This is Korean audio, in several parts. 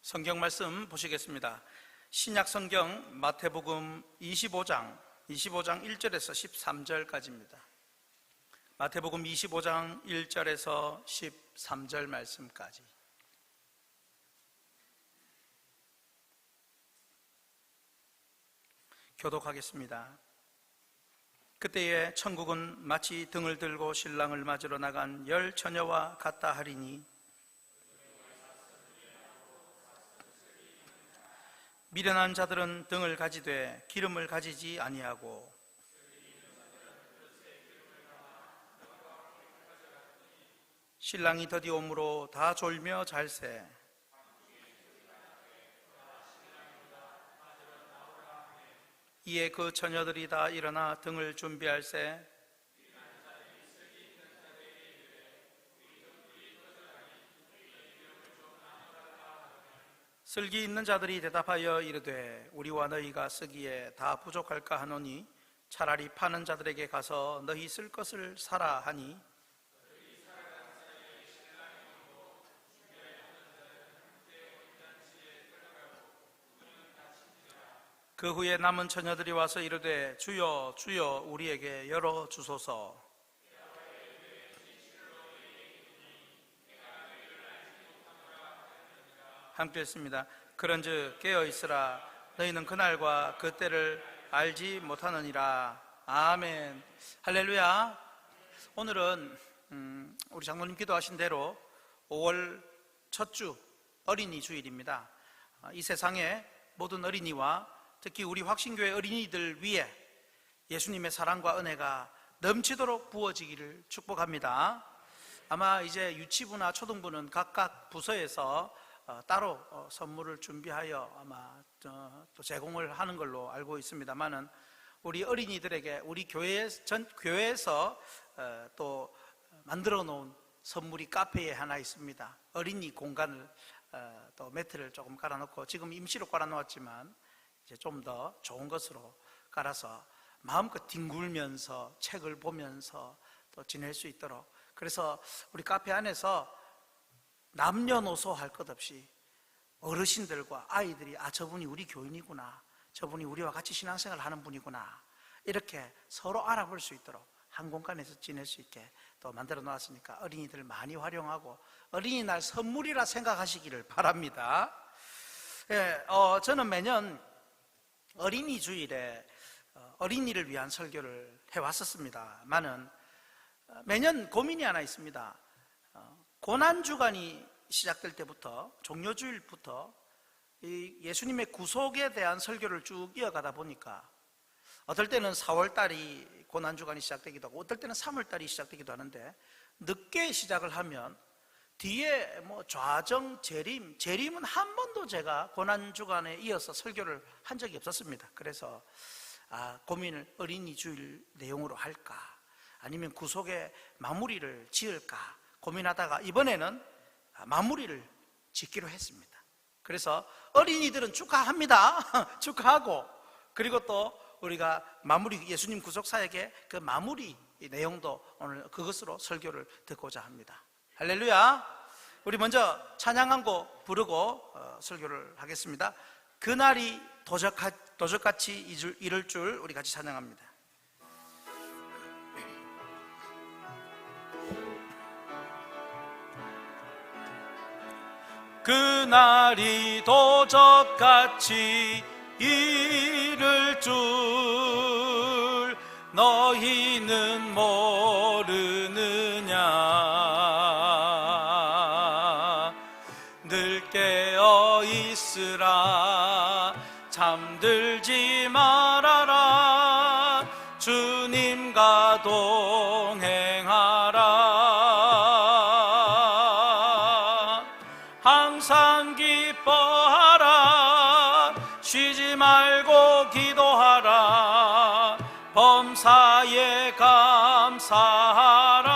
성경 말씀 보시겠습니다. 신약 성경 마태복음 25장 1절에서 13절까지입니다. 마태복음 25장 1절에서 13절 말씀까지. 교독하겠습니다. 그때에 천국은 마치 등을 들고 신랑을 맞으러 나간 10 처녀와 같다 하리니, 미련한 자들은 등을 가지되 기름을 가지지 아니하고, 신랑이 더디 오므로 다 졸며 잘세. 이에 그 처녀들이 다 일어나 등을 준비할세. 슬기 있는 자들이 대답하여 이르되, 우리와 너희가 쓰기에 다 부족할까 하노니 차라리 파는 자들에게 가서 너희 쓸 것을 사라 하니, 그 후에 남은 처녀들이 와서 이르되, 주여 주여 우리에게 열어 주소서. 함께 했습니다. 그런즉 깨어있으라. 너희는 그날과 그 때를 알지 못하느니라. 아멘. 할렐루야. 오늘은 우리 장로님 기도하신 대로 5월 첫 주 어린이 주일입니다. 이 세상의 모든 어린이와 특히 우리 확신교회 어린이들 위해 예수님의 사랑과 은혜가 넘치도록 부어지기를 축복합니다. 아마 이제 유치부나 초등부는 각각 부서에서 따로 선물을 준비하여 아마 또 제공을 하는 걸로 알고 있습니다만은, 우리 어린이들에게 우리 교회에서 또 만들어 놓은 선물이 카페에 하나 있습니다. 어린이 공간을 또 매트를 조금 깔아놓고, 지금 임시로 깔아놓았지만 이제 좀 더 좋은 것으로 깔아서 마음껏 뒹굴면서 책을 보면서 또 지낼 수 있도록, 그래서 우리 카페 안에서 남녀노소 할 것 없이 어르신들과 아이들이 저분이 우리 교인이구나, 저분이 우리와 같이 신앙생활을 하는 분이구나, 이렇게 서로 알아볼 수 있도록 한 공간에서 지낼 수 있게 또 만들어 놓았으니까 어린이들 많이 활용하고 어린이날 선물이라 생각하시기를 바랍니다. 저는 매년 어린이 주일에 어린이를 위한 설교를 해왔었습니다만은, 매년 고민이 하나 있습니다. 고난주간이 시작될 때부터, 종료주일부터 이 예수님의 구속에 대한 설교를 쭉 이어가다 보니까 어떨 때는 4월달이 고난주간이 시작되기도 하고 어떨 때는 3월달이 시작되기도 하는데, 늦게 시작을 하면 뒤에 좌정, 재림은 한 번도 제가 고난주간에 이어서 설교를 한 적이 없었습니다. 그래서 고민을 어린이 주일 내용으로 할까, 아니면 구속의 마무리를 지을까 고민하다가 이번에는 마무리를 짓기로 했습니다. 그래서 어린이들은 축하합니다. 축하하고, 그리고 또 우리가 마무리, 예수님 구속사역의 그 마무리 내용도 오늘 그것으로 설교를 듣고자 합니다. 할렐루야. 우리 먼저 찬양 한 곡 부르고 설교를 하겠습니다. 그날이 도적같이 이를 줄 우리 같이 찬양합니다. 그날이 도적같이 이를 줄 너희는 모르느냐. 늘 깨어 있으라. 잠들지 말아라. 주님과 동행하라. 항상 기뻐하라. 쉬지 말고 기도하라. 범사에 감사하라.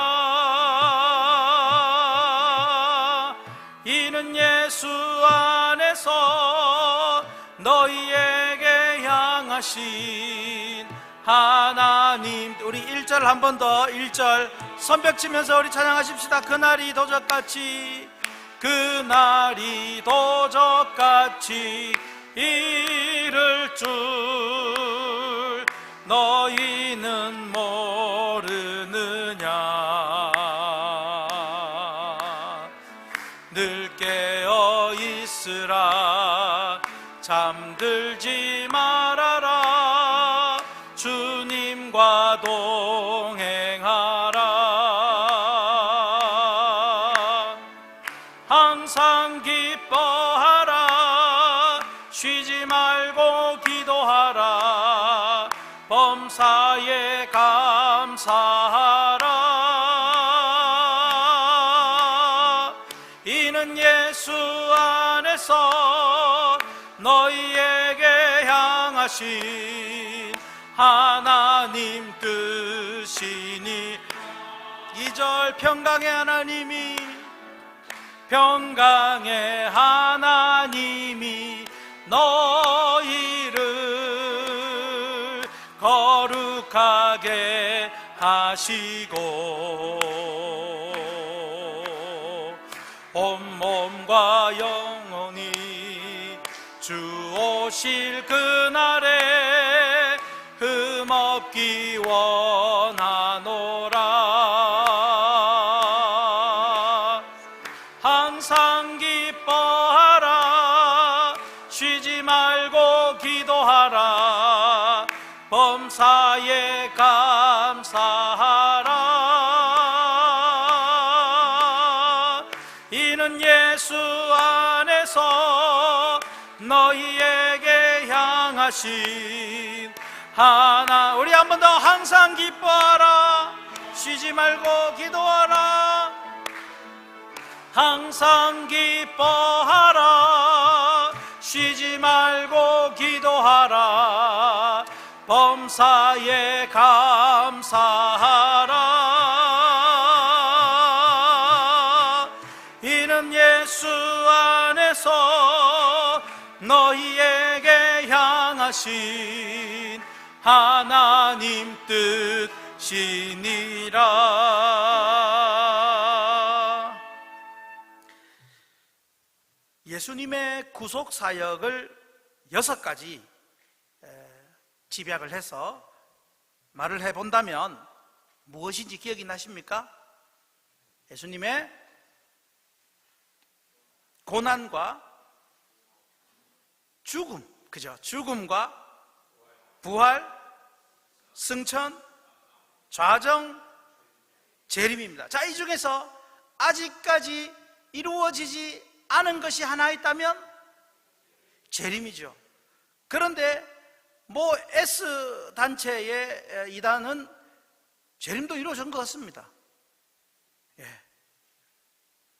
이는 예수 안에서 너희에게 향하신 하나님. 우리 1절 한 번 더, 1절 손뼉치면서 우리 찬양하십시다. 그날이 도적같이 그날이 도적같이 이를 줄 너희는 모르느냐. 늘 깨어 있으라 잠들지 말아라 주님과 동행하라. 항상 기뻐하라 쉬지 말고 기도하라 범사에 감사하라. 이는 예수 안에서 너희에게 향하신 하나님 뜻이니. 2절 평강의 하나님이 평강의 하나님이 너희를 거룩하게 하시고 온몸과 영혼이 주 오실 그날에 흠없기 원하노라. 항상 기뻐하라 쉬지 말고 기도하라 범사에 감사하라. 이는 예수 안에서 너희에게 향하신 하나. 우리 한 번 더 항상 기뻐하라 쉬지 말고 기도하라. 항상 기뻐하라 쉬지 말고 기도하라 범사에 감사하라. 이는 예수 안에서 너희에게 향하신 하나님 뜻이니라. 예수님의 구속 사역을 6가지 집약을 해서 말을 해본다면 무엇인지 기억이 나십니까? 예수님의 고난과 죽음, 그죠? 죽음과 부활, 승천, 좌정, 재림입니다. 자, 이 중에서 아직까지 이루어지지 않은 것이 하나 있다면 재림이죠. 그런데 뭐 S단체의 이단은 재림도 이루어진 것 같습니다. 예.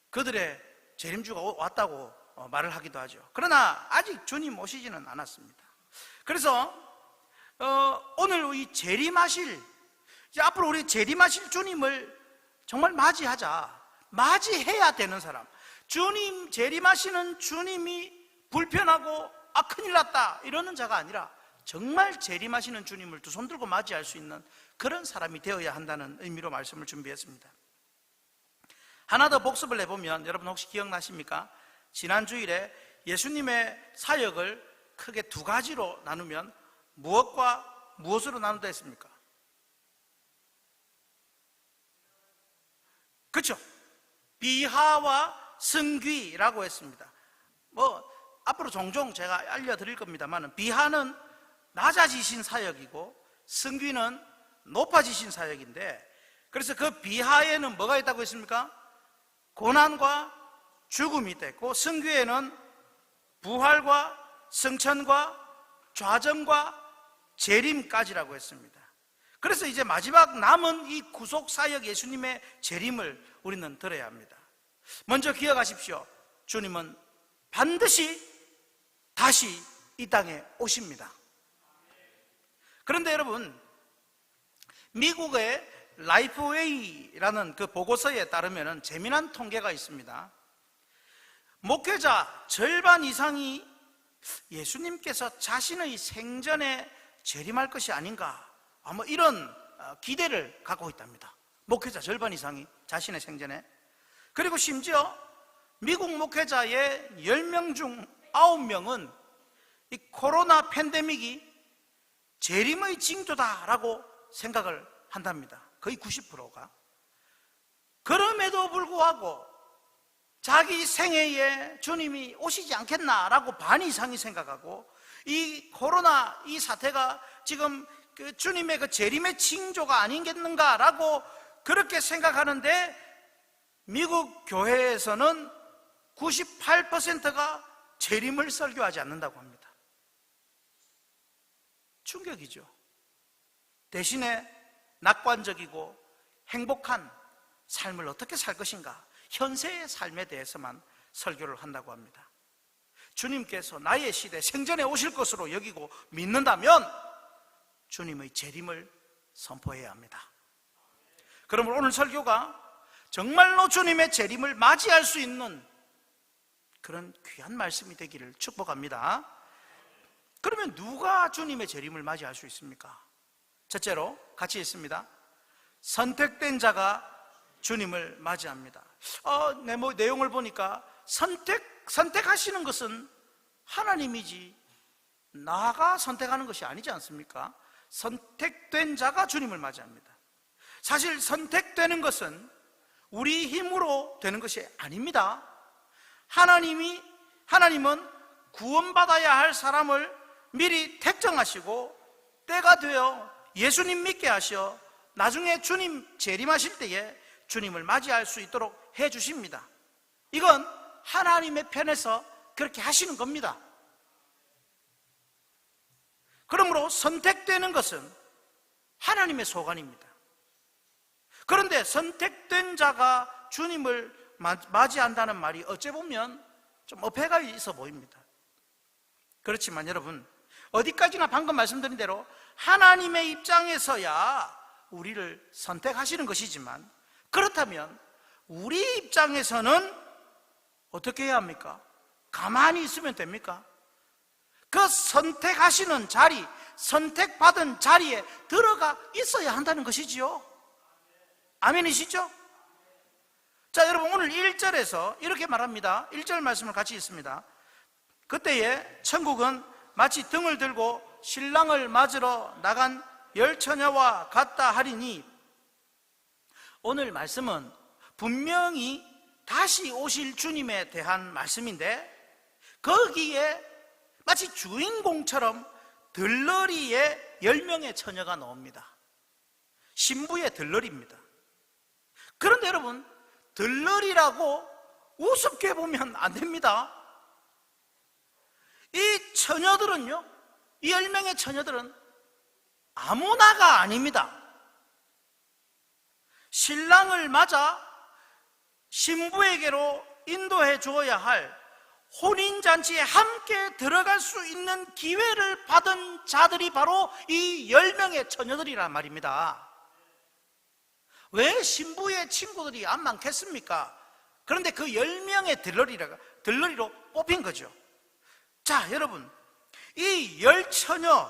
그들의 재림주가 왔다고 말을 하기도 하죠. 그러나 아직 주님 오시지는 않았습니다. 그래서 오늘 이 재림하실, 이제 앞으로 우리 재림하실 주님을 정말 맞이하자, 맞이해야 되는 사람, 주님 재림하시는 주님이 불편하고 큰일 났다 이러는 자가 아니라 정말 재림하시는 주님을 두 손 들고 맞이할 수 있는 그런 사람이 되어야 한다는 의미로 말씀을 준비했습니다. 하나 더 복습을 해보면 여러분 혹시 기억나십니까? 지난 주일에 예수님의 사역을 크게 2가지로 나누면 무엇과 무엇으로 나누다 했습니까? 그렇죠? 비하와 승귀라고 했습니다. 뭐 앞으로 종종 제가 알려드릴 겁니다만 비하는 낮아지신 사역이고 승귀는 높아지신 사역인데, 그래서 그 비하에는 뭐가 있다고 했습니까? 고난과 죽음이 있고, 승귀에는 부활과 승천과 좌정과 재림까지라고 했습니다. 그래서 이제 마지막 남은 이 구속사역 예수님의 재림을 우리는 들어야 합니다. 먼저 기억하십시오. 주님은 반드시 다시 이 땅에 오십니다. 그런데 여러분, 미국의 라이프웨이라는 그 보고서에 따르면 재미난 통계가 있습니다. 목회자 절반 이상이 예수님께서 자신의 생전에 재림할 것이 아닌가, 뭐 이런 기대를 갖고 있답니다. 목회자 절반 이상이 자신의 생전에. 그리고 심지어 미국 목회자의 10명 중 9명은 이 코로나 팬데믹이 재림의 징조다라고 생각을 한답니다. 거의 90%가. 그럼에도 불구하고 자기 생애에 주님이 오시지 않겠나라고 반 이상이 생각하고, 이 코로나 이 사태가 지금 그 주님의 그 재림의 징조가 아니겠는가라고 그렇게 생각하는데, 미국 교회에서는 98%가 재림을 설교하지 않는다고 합니다. 충격이죠. 대신에 낙관적이고 행복한 삶을 어떻게 살 것인가, 현세의 삶에 대해서만 설교를 한다고 합니다. 주님께서 나의 시대 생전에 오실 것으로 여기고 믿는다면 주님의 재림을 선포해야 합니다. 그러므로 오늘 설교가 정말로 주님의 재림을 맞이할 수 있는 그런 귀한 말씀이 되기를 축복합니다. 그러면 누가 주님의 재림을 맞이할 수 있습니까? 첫째로 같이 있습니다. 선택된 자가 주님을 맞이합니다. 내용을 보니까 선택하시는 것은 하나님이지 나가 선택하는 것이 아니지 않습니까? 선택된 자가 주님을 맞이합니다. 사실 선택되는 것은 우리 힘으로 되는 것이 아닙니다. 하나님은 구원받아야 할 사람을 미리 택정하시고 때가 되어 예수님 믿게 하셔 나중에 주님 재림하실 때에 주님을 맞이할 수 있도록 해주십니다. 이건 하나님의 편에서 그렇게 하시는 겁니다. 그러므로 선택되는 것은 하나님의 소관입니다. 그런데 선택된 자가 주님을 맞이한다는 말이 어찌 보면 좀 어폐가 있어 보입니다. 그렇지만 여러분, 어디까지나 방금 말씀드린 대로 하나님의 입장에서야 우리를 선택하시는 것이지만, 그렇다면 우리 입장에서는 어떻게 해야 합니까? 가만히 있으면 됩니까? 그 선택하시는 자리, 선택받은 자리에 들어가 있어야 한다는 것이지요. 아멘이시죠? 자, 여러분, 오늘 1절에서 이렇게 말합니다. 1절 말씀을 같이 읽습니다. 그때에 천국은 마치 등을 들고 신랑을 맞으러 나간 열처녀와 같다 하리니, 오늘 말씀은 분명히 다시 오실 주님에 대한 말씀인데, 거기에 마치 주인공처럼 들러리에 10명의 처녀가 나옵니다. 신부의 들러리입니다. 그런데 여러분, 들러리라고 우습게 보면 안 됩니다. 이 처녀들은요, 이 10명의 처녀들은 아무나가 아닙니다. 신랑을 맞아 신부에게로 인도해 주어야 할 혼인잔치에 함께 들어갈 수 있는 기회를 받은 자들이 바로 이 10명의 처녀들이란 말입니다. 왜 신부의 친구들이 안 많겠습니까? 그런데 그 10명의 들러리로 뽑힌 거죠. 자, 여러분, 이 열처녀는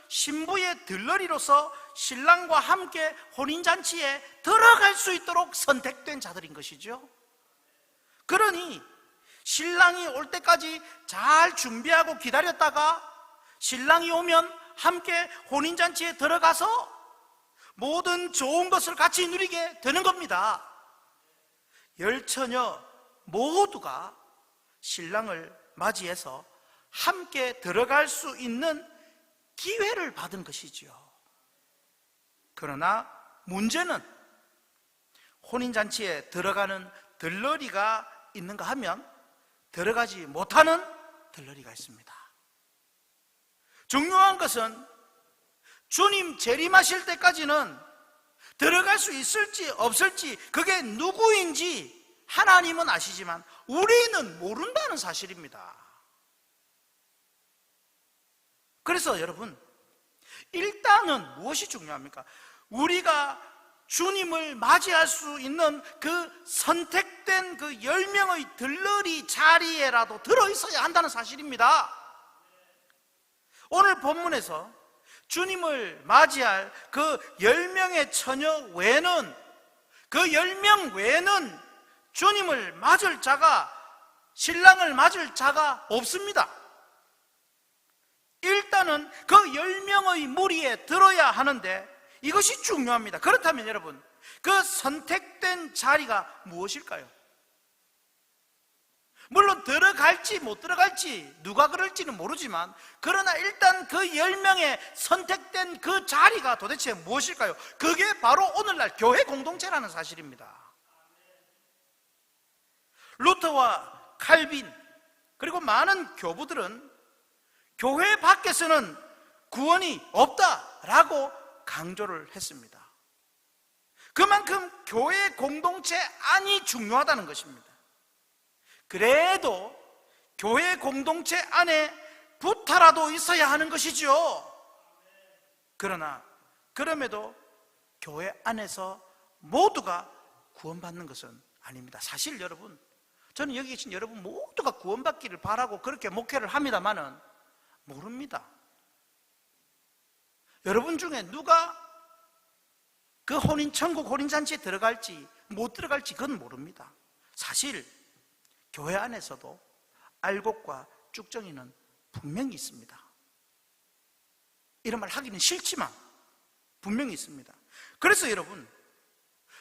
신부의 들러리로서 신랑과 함께 혼인잔치에 들어갈 수 있도록 선택된 자들인 것이죠. 그러니 신랑이 올 때까지 잘 준비하고 기다렸다가 신랑이 오면 함께 혼인잔치에 들어가서 모든 좋은 것을 같이 누리게 되는 겁니다. 열처녀 모두가 신랑을 맞이해서 함께 들어갈 수 있는 기회를 받은 것이지요. 그러나 문제는 혼인잔치에 들어가는 들러리가 있는가 하면 들어가지 못하는 들러리가 있습니다. 중요한 것은 주님 재림하실 때까지는 들어갈 수 있을지 없을지, 그게 누구인지 하나님은 아시지만 우리는 모른다는 사실입니다. 그래서 여러분, 일단은 무엇이 중요합니까? 우리가 주님을 맞이할 수 있는 그 선택된 그 10명의 들러리 자리에라도 들어있어야 한다는 사실입니다. 오늘 본문에서 주님을 맞이할 그 10명의 처녀 외에는, 그 10명 외에는 주님을 맞을 자가, 신랑을 맞을 자가 없습니다. 일단은 그 10명의 무리에 들어야 하는데 이것이 중요합니다. 그렇다면 여러분, 그 선택된 자리가 무엇일까요? 물론 들어갈지 못 들어갈지 누가 그럴지는 모르지만, 그러나 일단 그 10명의 선택된 그 자리가 도대체 무엇일까요? 그게 바로 오늘날 교회 공동체라는 사실입니다. 루터와 칼빈 그리고 많은 교부들은 교회 밖에서는 구원이 없다라고 강조를 했습니다. 그만큼 교회 공동체 안이 중요하다는 것입니다. 그래도 교회 공동체 안에 부타라도 있어야 하는 것이죠. 그러나 그럼에도 교회 안에서 모두가 구원받는 것은 아닙니다. 사실 여러분, 저는 여기 계신 여러분 모두가 구원받기를 바라고 그렇게 목회를 합니다마는 모릅니다. 여러분 중에 누가 그 천국 혼인잔치에 들어갈지 못 들어갈지 그건 모릅니다. 사실 교회 안에서도 알곡과 쭉정이는 분명히 있습니다. 이런 말 하기는 싫지만 분명히 있습니다. 그래서 여러분,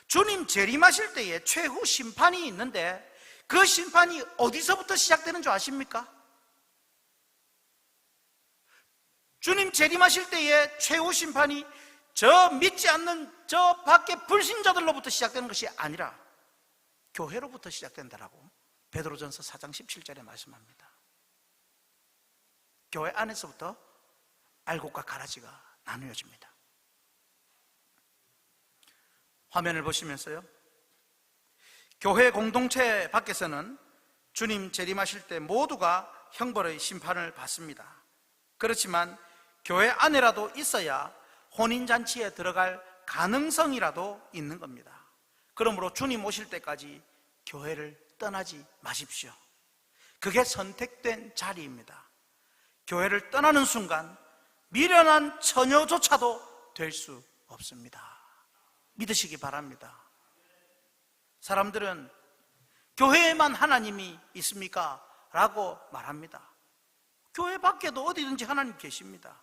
주님 재림하실 때에 최후 심판이 있는데 그 심판이 어디서부터 시작되는 줄 아십니까? 주님 재림하실 때에 최후 심판이 저 믿지 않는 저 밖에 불신자들로부터 시작되는 것이 아니라 교회로부터 시작된다라고 베드로전서 4장 17절에 말씀합니다. 교회 안에서부터 알곡과 가라지가 나누어집니다. 화면을 보시면서요, 교회 공동체 밖에서는 주님 재림하실 때 모두가 형벌의 심판을 받습니다. 그렇지만 교회 안에라도 있어야 혼인잔치에 들어갈 가능성이라도 있는 겁니다. 그러므로 주님 오실 때까지 교회를 떠나지 마십시오. 그게 선택된 자리입니다. 교회를 떠나는 순간 미련한 처녀조차도 될 수 없습니다. 믿으시기 바랍니다. 사람들은 교회에만 하나님이 있습니까? 라고 말합니다. 교회 밖에도 어디든지 하나님 계십니다.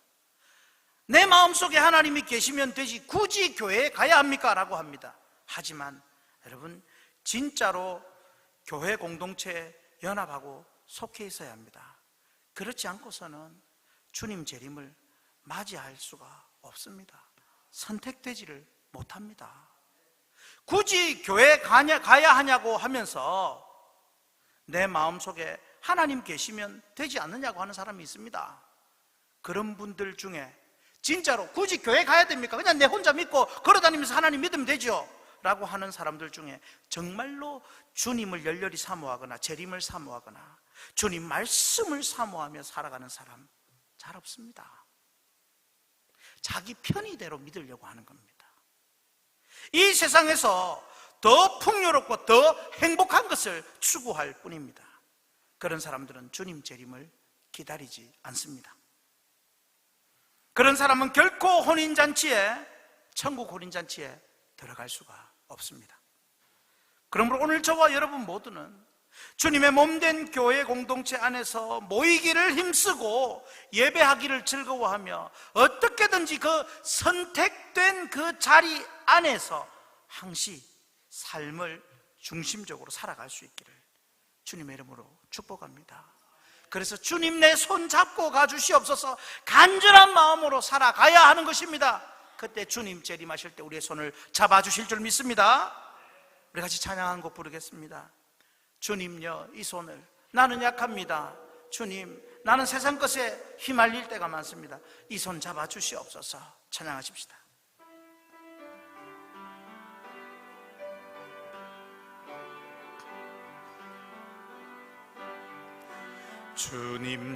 내 마음속에 하나님이 계시면 되지 굳이 교회에 가야 합니까? 라고 합니다. 하지만 여러분, 진짜로 교회 공동체에 연합하고 속해 있어야 합니다. 그렇지 않고서는 주님 재림을 맞이할 수가 없습니다. 선택되지를 못합니다. 굳이 교회 가야 하냐고 하면서 내 마음속에 하나님 계시면 되지 않느냐고 하는 사람이 있습니다. 그런 분들 중에 진짜로 굳이 교회 가야 됩니까? 그냥 내 혼자 믿고 걸어다니면서 하나님 믿으면 되죠 라고 하는 사람들 중에 정말로 주님을 열렬히 사모하거나 재림을 사모하거나 주님 말씀을 사모하며 살아가는 사람 잘 없습니다. 자기 편의대로 믿으려고 하는 겁니다. 이 세상에서 더 풍요롭고 더 행복한 것을 추구할 뿐입니다. 그런 사람들은 주님 재림을 기다리지 않습니다. 그런 사람은 결코 천국 혼인잔치에 들어갈 수가 없습니다. 그러므로 오늘 저와 여러분 모두는 주님의 몸된 교회 공동체 안에서 모이기를 힘쓰고 예배하기를 즐거워하며 어떻게든지 그 선택된 그 자리 안에서 항시 삶을 중심적으로 살아갈 수 있기를 주님의 이름으로 축복합니다. 그래서 주님 내 손 잡고 가주시옵소서 간절한 마음으로 살아가야 하는 것입니다. 그때 주님 재림하실 때 우리의 손을 잡아주실 줄 믿습니다. 우리 같이 찬양한 곡 부르겠습니다. 주님여 이 손을, 나는 약합니다. 주님, 나는 세상 것에 휘말릴 때가 많습니다. 이 손 잡아주시옵소서. 찬양하십시다.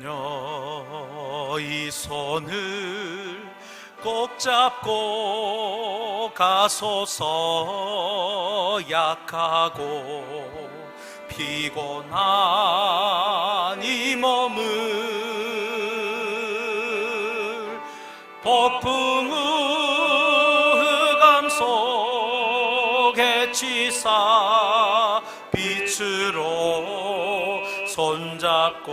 주님여 이 손을 꼭 잡고 가소서. 약하고 피곤한 이 몸을 폭풍 흑암 속에 치사 손잡고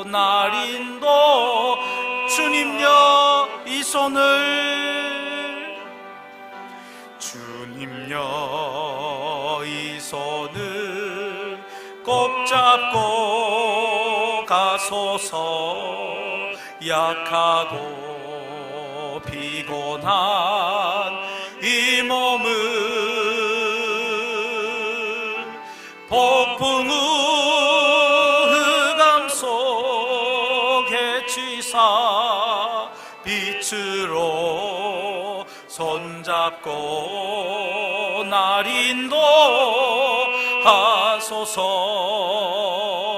날 인도 주님여 이 손을 주님여 이 손을 꼭 잡고 가소서 약하고 피곤한 이 몸을 폭풍 흑암 속에 치사 빛으로 손잡고 날 인도하소서.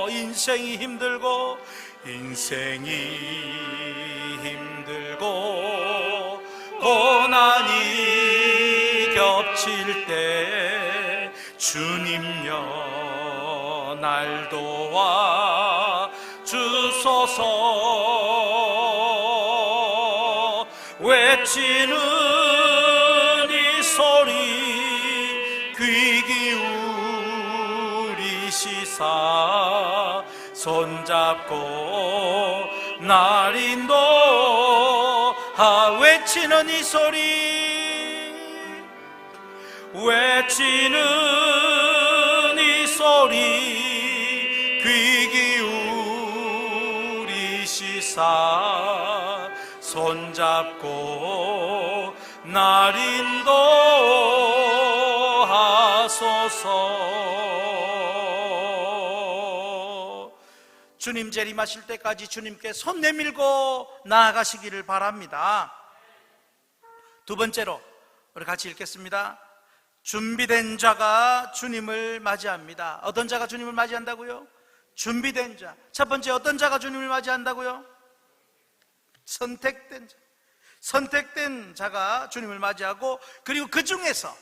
인생이 힘들고 고난이 겹칠 때 주님여 날 도와 주소서. 외치는 이 소리 귀 기울이시사 손잡고 날 인도하. 외치는 이 소리 외치는 이 소리 귀 기울이시사 손잡고 날 인도하소서. 주님 재림하실 때까지 주님께 손 내밀고 나아가시기를 바랍니다. 두 번째로 우리 같이 읽겠습니다. 준비된 자가 주님을 맞이합니다. 어떤 자가 주님을 맞이한다고요? 준비된 자. 첫 번째, 어떤 자가 주님을 맞이한다고요? 선택된 자. 선택된 자가 주님을 맞이하고, 그리고 그 중에서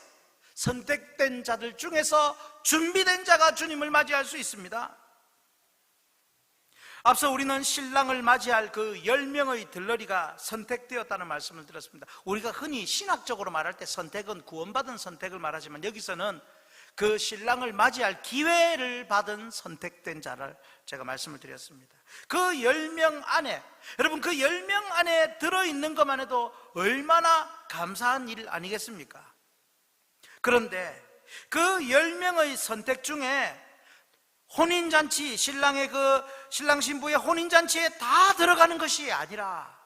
선택된 자들 중에서 준비된 자가 주님을 맞이할 수 있습니다. 앞서 우리는 신랑을 맞이할 그 10명의 들러리가 선택되었다는 말씀을 들었습니다. 우리가 흔히 신학적으로 말할 때 선택은 구원받은 선택을 말하지만, 여기서는 그 신랑을 맞이할 기회를 받은 선택된 자를 제가 말씀을 드렸습니다. 그 10명 안에, 여러분 그 10명 안에 들어있는 것만 해도 얼마나 감사한 일 아니겠습니까? 그런데 그 10명의 선택 중에 혼인잔치, 신랑의 신랑 신부의 혼인잔치에 다 들어가는 것이 아니라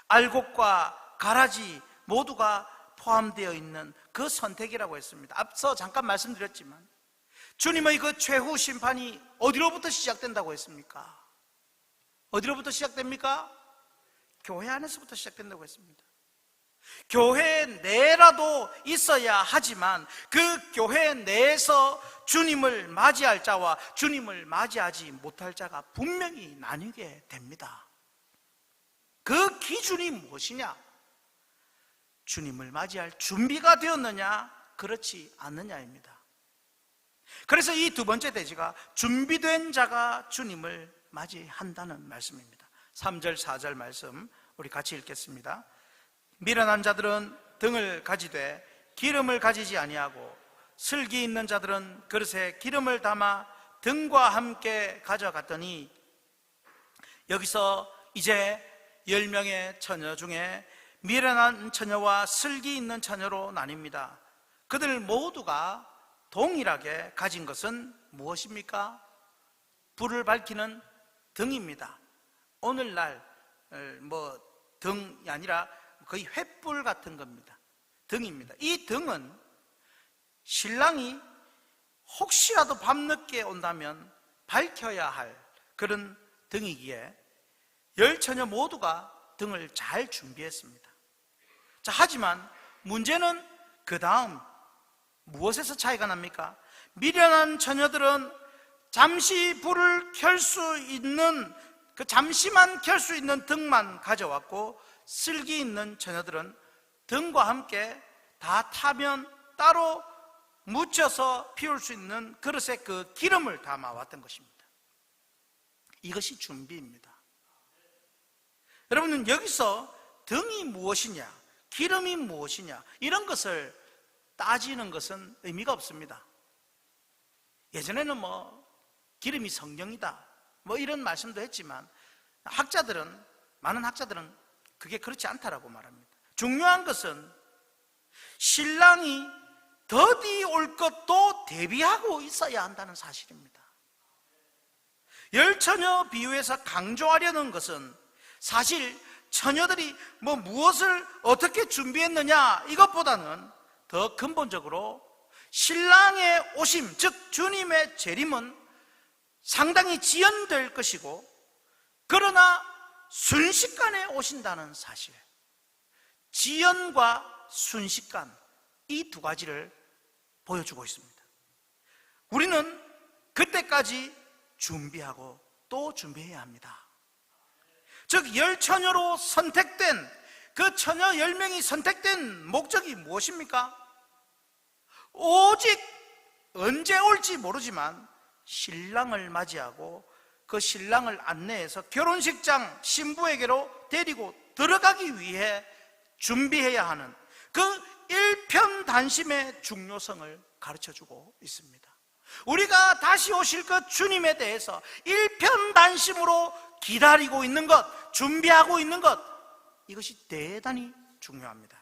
알곡과 가라지 모두가 포함되어 있는 그 선택이라고 했습니다. 앞서 잠깐 말씀드렸지만 주님의 그 최후 심판이 어디로부터 시작된다고 했습니까? 어디로부터 시작됩니까? 교회 안에서부터 시작된다고 했습니다. 교회 내라도 있어야 하지만 그 교회 내에서 주님을 맞이할 자와 주님을 맞이하지 못할 자가 분명히 나뉘게 됩니다. 그 기준이 무엇이냐? 주님을 맞이할 준비가 되었느냐, 그렇지 않느냐입니다. 그래서 이 두 번째 대지가 준비된 자가 주님을 맞이한다는 말씀입니다. 3절 4절 말씀 우리 같이 읽겠습니다. 미련한 자들은 등을 가지되 기름을 가지지 아니하고 슬기 있는 자들은 그릇에 기름을 담아 등과 함께 가져갔더니, 여기서 이제 10명의 처녀 중에 미련한 처녀와 슬기 있는 처녀로 나뉩니다. 그들 모두가 동일하게 가진 것은 무엇입니까? 불을 밝히는 등입니다. 오늘날 등이 아니라 거의 횃불 같은 겁니다. 등입니다. 이 등은 신랑이 혹시라도 밤늦게 온다면 밝혀야 할 그런 등이기에 10처녀 모두가 등을 잘 준비했습니다. 자, 하지만 문제는 그 다음 무엇에서 차이가 납니까? 미련한 처녀들은 잠시 불을 켤 수 있는, 그 잠시만 켤 수 있는 등만 가져왔고, 슬기 있는 처녀들은 등과 함께 다 타면 따로 묻혀서 피울 수 있는 그릇에 그 기름을 담아왔던 것입니다. 이것이 준비입니다. 여러분은 여기서 등이 무엇이냐, 기름이 무엇이냐, 이런 것을 따지는 것은 의미가 없습니다. 예전에는 기름이 성령이다, 뭐 이런 말씀도 했지만 많은 학자들은 그게 그렇지 않다라고 말합니다. 중요한 것은 신랑이 더디 올 것도 대비하고 있어야 한다는 사실입니다. 열처녀 비유에서 강조하려는 것은 사실 처녀들이 무엇을 어떻게 준비했느냐 이것보다는 더 근본적으로 신랑의 오심, 즉 주님의 재림은 상당히 지연될 것이고, 그러나 순식간에 오신다는 사실, 지연과 순식간, 이 두 가지를 보여주고 있습니다. 우리는 그때까지 준비하고 또 준비해야 합니다. 즉 열처녀로 선택된 그 처녀 10명이 선택된 목적이 무엇입니까? 오직 언제 올지 모르지만 신랑을 맞이하고 그 신랑을 안내해서 결혼식장 신부에게로 데리고 들어가기 위해 준비해야 하는 그 일편단심의 중요성을 가르쳐주고 있습니다. 우리가 다시 오실 그 주님에 대해서 일편단심으로 기다리고 있는 것, 준비하고 있는 것, 이것이 대단히 중요합니다.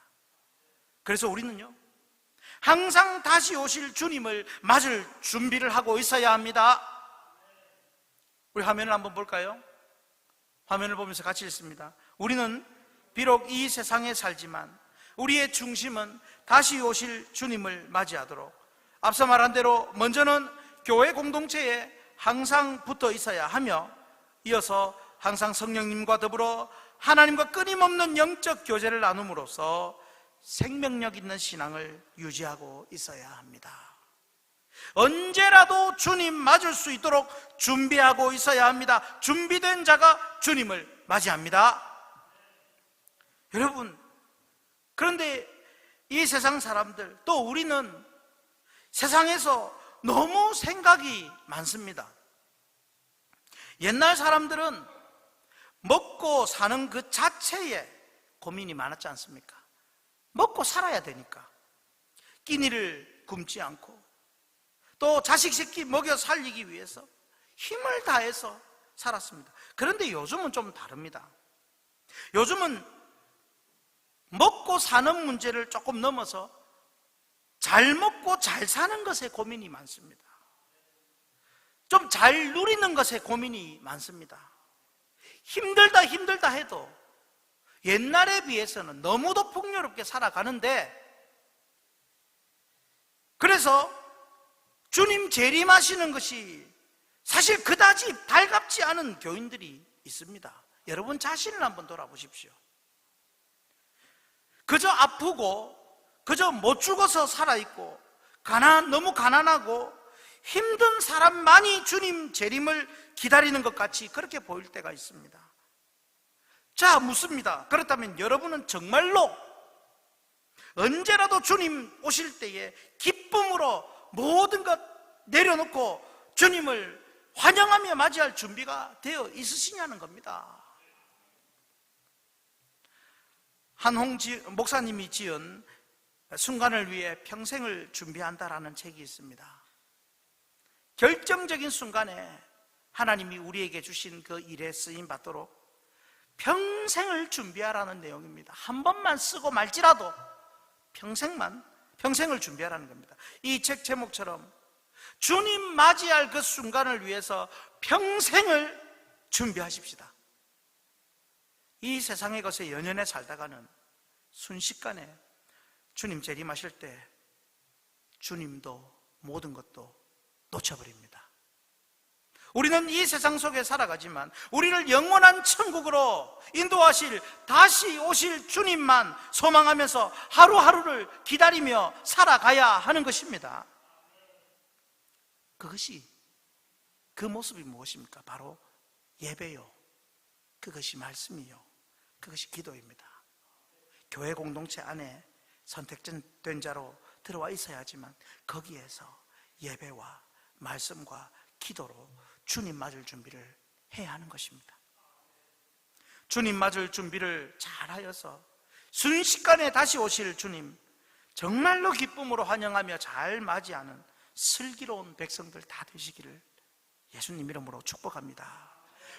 그래서 우리는요, 항상 다시 오실 주님을 맞을 준비를 하고 있어야 합니다. 우리 화면을 한번 볼까요? 화면을 보면서 같이 읽습니다. 우리는 비록 이 세상에 살지만 우리의 중심은 다시 오실 주님을 맞이하도록, 앞서 말한 대로 먼저는 교회 공동체에 항상 붙어 있어야 하며, 이어서 항상 성령님과 더불어 하나님과 끊임없는 영적 교제를 나눔으로써 생명력 있는 신앙을 유지하고 있어야 합니다. 언제라도 주님 맞을 수 있도록 준비하고 있어야 합니다. 준비된 자가 주님을 맞이합니다. 여러분, 그런데 이 세상 사람들, 또 우리는 세상에서 너무 생각이 많습니다. 옛날 사람들은 먹고 사는 그 자체에 고민이 많았지 않습니까? 먹고 살아야 되니까 끼니를 굶지 않고, 또 자식 새끼 먹여 살리기 위해서 힘을 다해서 살았습니다. 그런데 요즘은 좀 다릅니다. 요즘은 먹고 사는 문제를 조금 넘어서 잘 먹고 잘 사는 것에 고민이 많습니다. 좀 잘 누리는 것에 고민이 많습니다. 힘들다 해도 옛날에 비해서는 너무도 풍요롭게 살아가는데, 그래서 주님 재림하시는 것이 사실 그다지 달갑지 않은 교인들이 있습니다. 여러분 자신을 한번 돌아보십시오. 그저 아프고 그저 못 죽어서 살아있고 너무 가난하고 힘든 사람만이 주님 재림을 기다리는 것 같이 그렇게 보일 때가 있습니다. 자, 묻습니다. 그렇다면 여러분은 정말로 언제라도 주님 오실 때에 기쁨으로 모든 것 내려놓고 주님을 환영하며 맞이할 준비가 되어 있으시냐는 겁니다. 한홍 목사님이 지은 순간을 위해 평생을 준비한다라는 책이 있습니다. 결정적인 순간에 하나님이 우리에게 주신 그 일에 쓰임 받도록 평생을 준비하라는 내용입니다. 한 번만 쓰고 말지라도 평생을 준비하라는 겁니다. 이 책 제목처럼 주님 맞이할 그 순간을 위해서 평생을 준비하십시다. 이 세상의 것에 연연해 살다가는 순식간에 주님 재림하실 때 주님도 모든 것도 놓쳐버립니다. 우리는 이 세상 속에 살아가지만 우리를 영원한 천국으로 인도하실 다시 오실 주님만 소망하면서 하루하루를 기다리며 살아가야 하는 것입니다. 그 모습이 무엇입니까? 바로 예배요, 그것이 말씀이요, 그것이 기도입니다. 교회 공동체 안에 선택된 자로 들어와 있어야 하지만 거기에서 예배와 말씀과 기도로 주님 맞을 준비를 해야 하는 것입니다. 주님 맞을 준비를 잘하여서 순식간에 다시 오실 주님 정말로 기쁨으로 환영하며 잘 맞이하는 슬기로운 백성들 다 되시기를 예수님 이름으로 축복합니다.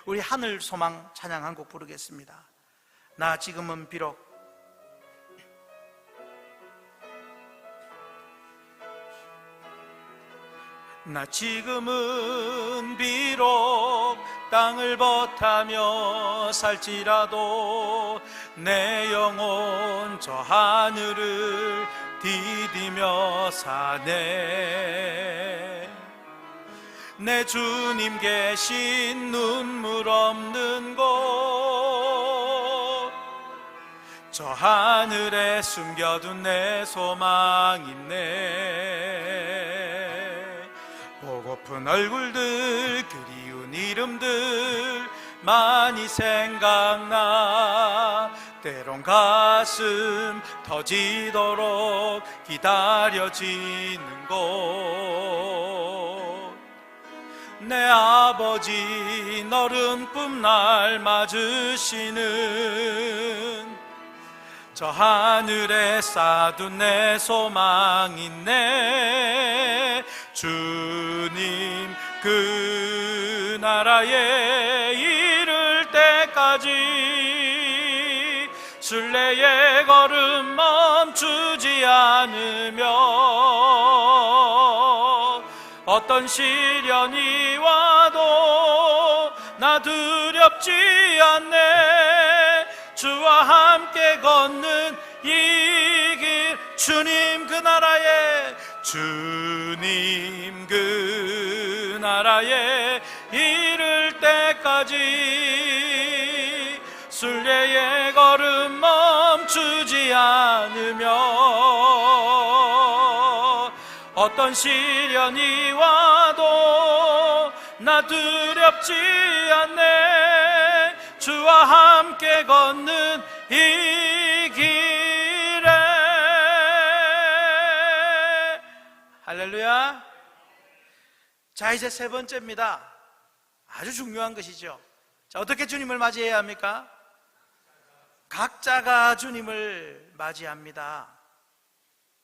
우리 하늘 소망 찬양 한 곡 부르겠습니다. 나 지금은 비록 나 지금은 비록 땅을 벗하며 살지라도 내 영혼 저 하늘을 디디며 사네. 내 주님 계신 눈물 없는 곳 저 하늘에 숨겨둔 내 소망 있네. 보고픈 얼굴들 그리운 이름들 많이 생각나. 때론 가슴 터지도록 기다려지는 곳 내 아버지 너른 꿈날 맞으시는 저 하늘에 쌓둔 내 소망 있네. 주님 그 나라에 이를 때까지 순례의 걸음 멈추지 않으며 어떤 시련이 와도 나 두렵지 않네. 주와 함께 걷는 이 길 주님 그 나라에 주님 그 나라에 이를 때까지 순례의 걸음 멈추지 않으며 어떤 시련이 와도 나 두렵지 않네. 주와 함께 걷는 이 길에. 할렐루야. 자, 이제 세 번째입니다. 아주 중요한 것이죠. 자, 어떻게 주님을 맞이해야 합니까? 각자가 주님을 맞이합니다.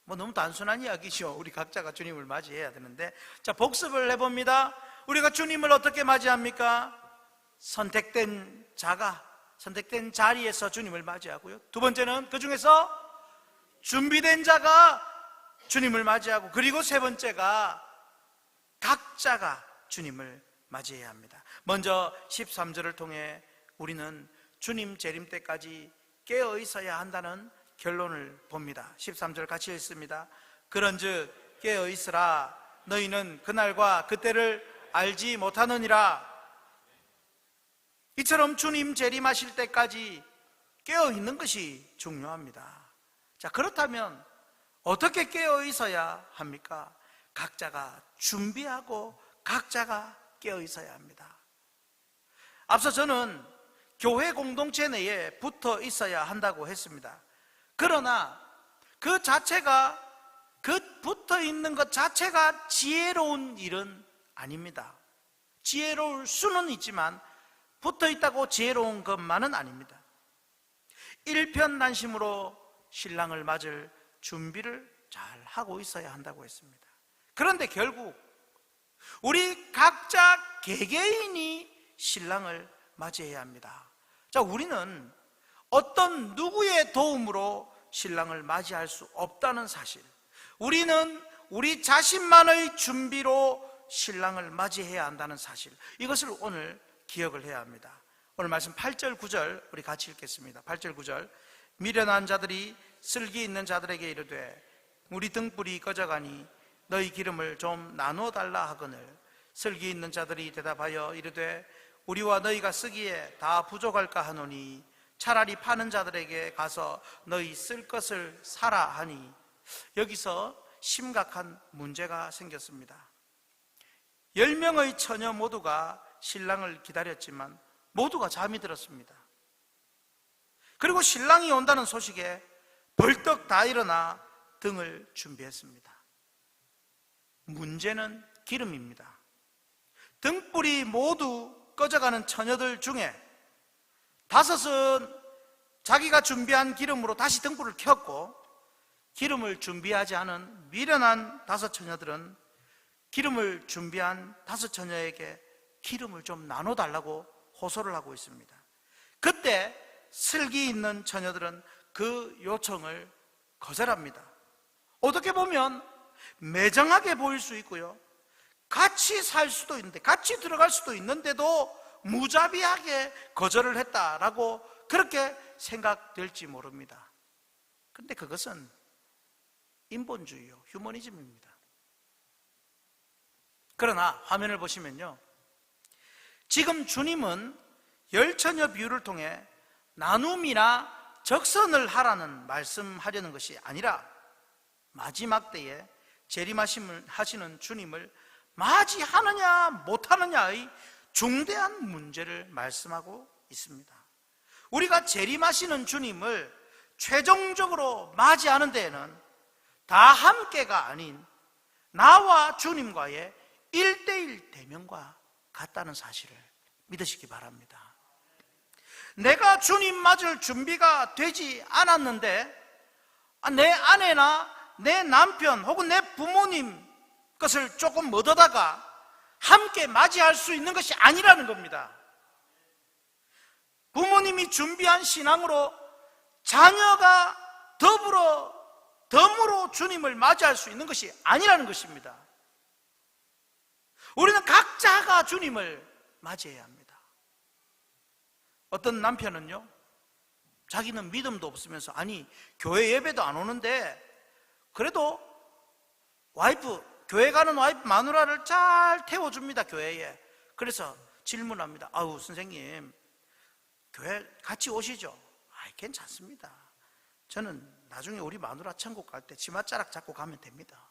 뭐 너무 단순한 이야기죠. 우리 각자가 주님을 맞이해야 되는데, 자, 복습을 해봅니다. 우리가 주님을 어떻게 맞이합니까? 선택된 자가 선택된 자리에서 주님을 맞이하고요. 두 번째는 그 중에서 준비된 자가 주님을 맞이하고, 그리고 세 번째가 각자가 주님을 맞이해야 합니다. 먼저 13절을 통해 우리는 주님 재림 때까지 깨어 있어야 한다는 결론을 봅니다. 13절 같이 읽습니다. 그런즉 깨어 있으라. 너희는 그날과 그때를 알지 못하느니라. 이처럼 주님 재림하실 때까지 깨어 있는 것이 중요합니다. 자, 그렇다면 어떻게 깨어 있어야 합니까? 각자가 준비하고 각자가 깨어 있어야 합니다. 앞서 저는 교회 공동체 내에 붙어 있어야 한다고 했습니다. 그러나 그 자체가, 그 붙어 있는 것 자체가 지혜로운 일은 아닙니다. 지혜로울 수는 있지만 붙어 있다고 지혜로운 것만은 아닙니다. 일편단심으로 신랑을 맞을 준비를 잘 하고 있어야 한다고 했습니다. 그런데 결국 우리 각자 개개인이 신랑을 맞이해야 합니다. 자, 우리는 어떤 누구의 도움으로 신랑을 맞이할 수 없다는 사실, 우리는 우리 자신만의 준비로 신랑을 맞이해야 한다는 사실, 이것을 오늘 기억을 해야 합니다. 오늘 말씀 8절 9절 우리 같이 읽겠습니다. 8절 9절. 미련한 자들이 슬기 있는 자들에게 이르되 우리 등불이 꺼져가니 너희 기름을 좀 나누어 달라 하거늘 슬기 있는 자들이 대답하여 이르되 우리와 너희가 쓰기에 다 부족할까 하노니 차라리 파는 자들에게 가서 너희 쓸 것을 사라 하니. 여기서 심각한 문제가 생겼습니다. 10명의 처녀 모두가 신랑을 기다렸지만 모두가 잠이 들었습니다. 그리고 신랑이 온다는 소식에 벌떡 다 일어나 등을 준비했습니다. 문제는 기름입니다. 등불이 모두 꺼져가는 처녀들 중에 5은 자기가 준비한 기름으로 다시 등불을 켰고, 기름을 준비하지 않은 미련한 5 처녀들은 기름을 준비한 5 처녀에게 기름을 좀 나눠달라고 호소를 하고 있습니다. 그때 슬기 있는 처녀들은 그 요청을 거절합니다. 어떻게 보면 매정하게 보일 수 있고요, 같이 살 수도 있는데, 같이 들어갈 수도 있는데도 무자비하게 거절을 했다라고 그렇게 생각될지 모릅니다. 그런데 그것은 인본주의요, 휴머니즘입니다. 그러나 화면을 보시면요, 지금 주님은 열처녀 비유를 통해 나눔이나 적선을 하라는 말씀하려는 것이 아니라 마지막 때에 재림하시는 주님을 맞이하느냐 못하느냐의 중대한 문제를 말씀하고 있습니다. 우리가 재림하시는 주님을 최종적으로 맞이하는 데에는 다 함께가 아닌 나와 주님과의 1:1 대면과 같다는 사실을 믿으시기 바랍니다. 내가 주님 맞을 준비가 되지 않았는데 내 아내나 내 남편 혹은 내 부모님 것을 조금 얻어다가 함께 맞이할 수 있는 것이 아니라는 겁니다. 부모님이 준비한 신앙으로 자녀가 덤으로 주님을 맞이할 수 있는 것이 아니라는 것입니다. 우리는 각자가 주님을 맞이해야 합니다. 어떤 남편은요, 자기는 믿음도 없으면서, 아니 교회 예배도 안 오는데 그래도 교회 가는 와이프 마누라를 잘 태워줍니다, 교회에. 그래서 질문합니다. 아우 선생님, 교회 같이 오시죠? 괜찮습니다. 저는 나중에 우리 마누라 천국 갈 때 치맛자락 잡고 가면 됩니다.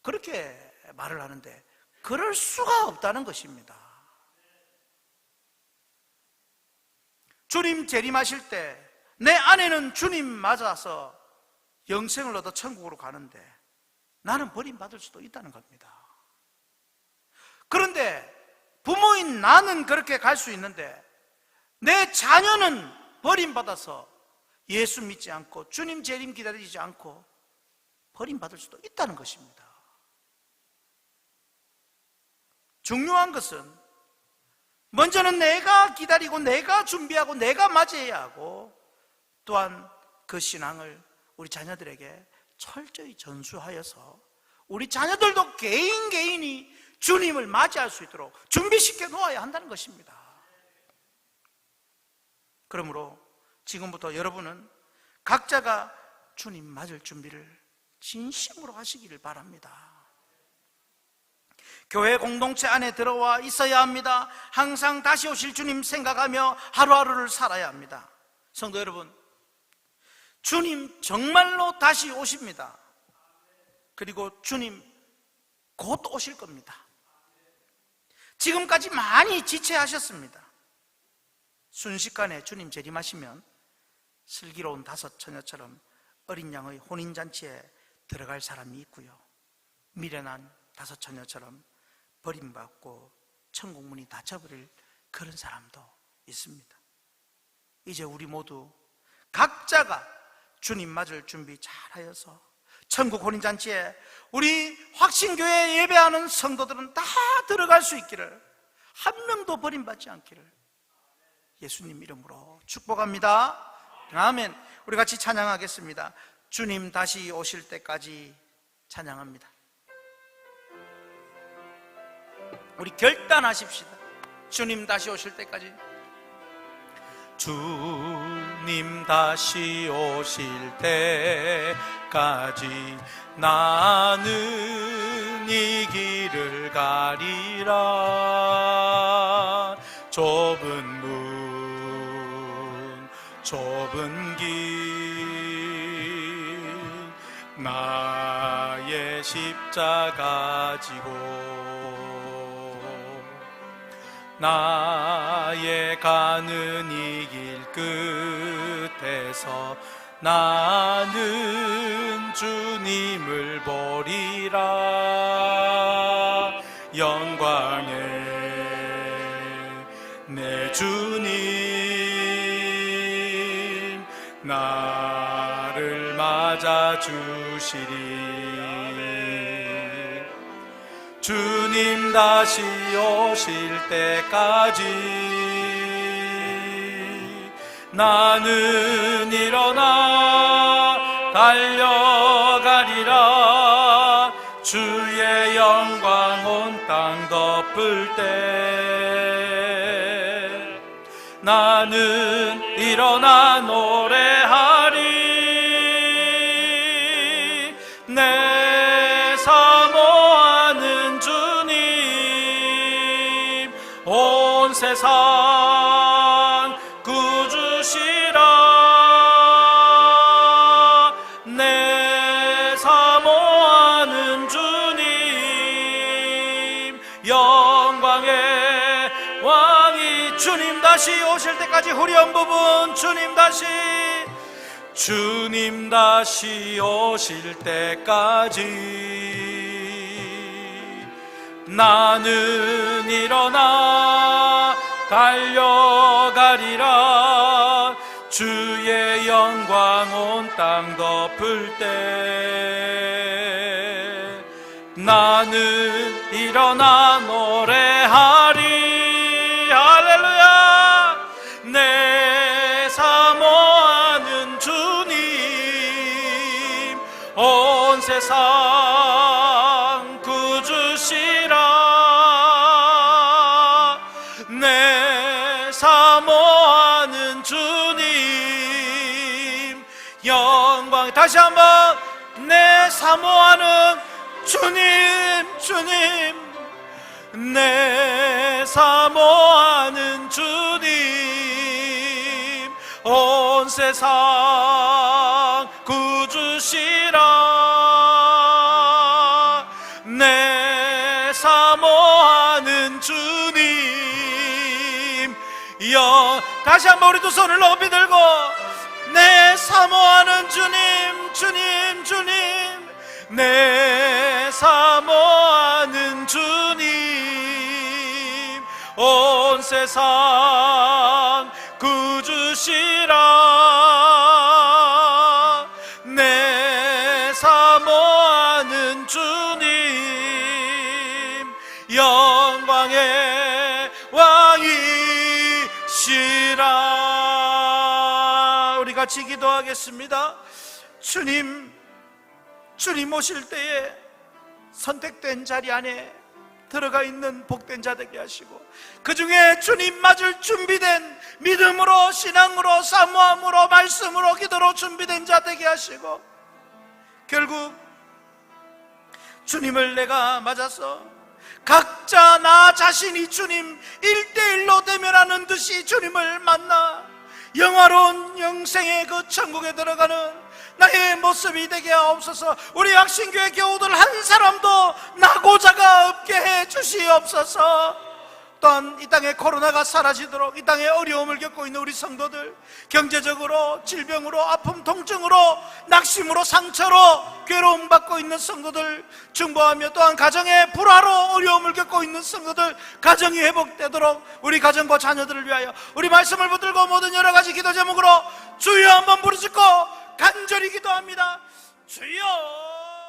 그렇게 말을 하는데 그럴 수가 없다는 것입니다. 주님 재림하실 때 내 아내는 주님 맞아서 영생을 얻어 천국으로 가는데 나는 버림받을 수도 있다는 겁니다. 그런데 부모인 나는 그렇게 갈 수 있는데 내 자녀는 버림받아서 예수 믿지 않고 주님 재림 기다리지 않고 버림받을 수도 있다는 것입니다. 중요한 것은 먼저는 내가 기다리고 내가 준비하고 내가 맞이해야 하고, 또한 그 신앙을 우리 자녀들에게 철저히 전수하여서 우리 자녀들도 개인이 주님을 맞이할 수 있도록 준비시켜 놓아야 한다는 것입니다. 그러므로 지금부터 여러분은 각자가 주님 맞을 준비를 진심으로 하시기를 바랍니다. 교회 공동체 안에 들어와 있어야 합니다. 항상 다시 오실 주님 생각하며 하루하루를 살아야 합니다. 성도 여러분, 주님 정말로 다시 오십니다. 그리고 주님 곧 오실 겁니다. 지금까지 많이 지체하셨습니다. 순식간에 주님 재림하시면 슬기로운 5 처녀처럼 어린 양의 혼인잔치에 들어갈 사람이 있고요, 미련한 5 처녀처럼 버림받고 천국문이 닫혀버릴 그런 사람도 있습니다. 이제 우리 모두 각자가 주님 맞을 준비 잘하여서 천국 혼인잔치에 우리 확신교회에 예배하는 성도들은 다 들어갈 수 있기를, 한 명도 버림받지 않기를 예수님 이름으로 축복합니다. 아멘. 우리 같이 찬양하겠습니다. 주님 다시 오실 때까지 찬양합니다. 우리 결단하십시다. 주님 다시 오실 때까지. 주님 다시 오실 때까지 나는 이 길을 가리라. 좁은 문 좁은 길 나의 십자가 지고 나의 가는 이 길 끝에서 나는 주님을 보리라. 영광의 내 주님 나를 맞아 주시리. 주님 다시 오실 때까지 나는 일어나 달려가리라. 주의 영광 온 땅 덮을 때 나는 일어나 노래하리. 내 사모하는 주님 온 세상 구주시라. 내 사모하는 주님 영광의 왕이 주님 다시 오실 때까지 후렴 부분 주님 다시 오실 때까지 나는 일어나 달려가리라. 주의 영광 온 땅 덮을 때 나는 일어나 노래하리. 할렐루야. 내 사모하는 주님 온 세상 구주시라. 내 사모하는 주님 영광. 다시 한번 내 사모하는 주님 내 사모하는 주님 온 세상 구주시라. 내 사모하는 주님 다시 한번 우리 두 손을 높이 들고 내 사모하는 주님 내 사모하는 주님 온 세상 구주시라. 내 사모하는 주님 영광의 왕이시라. 우리 같이 기도하겠습니다. 주님 오실 때에 선택된 자리 안에 들어가 있는 복된 자 되게 하시고, 그 중에 주님 맞을 준비된 믿음으로, 신앙으로, 사모함으로, 말씀으로, 기도로 준비된 자 되게 하시고, 결국 주님을 내가 맞아서 각자 나 자신이 주님 1대1로 대면하는 듯이 주님을 만나 영화로운 영생의 그 천국에 들어가는 나의 모습이 되게 하옵소서. 우리 학신교회 교우들 한 사람도 나고자가 없게 해 주시옵소서. 또한 이 땅에 코로나가 사라지도록, 이 땅에 어려움을 겪고 있는 우리 성도들, 경제적으로, 질병으로, 아픔, 통증으로, 낙심으로, 상처로 괴로움 받고 있는 성도들 중보하며, 또한 가정의 불화로 어려움을 겪고 있는 성도들 가정이 회복되도록 우리 가정과 자녀들을 위하여 우리 말씀을 붙들고 모든 여러 가지 기도 제목으로 주여 한번 부르짖고 간절히 기도합니다. 주여.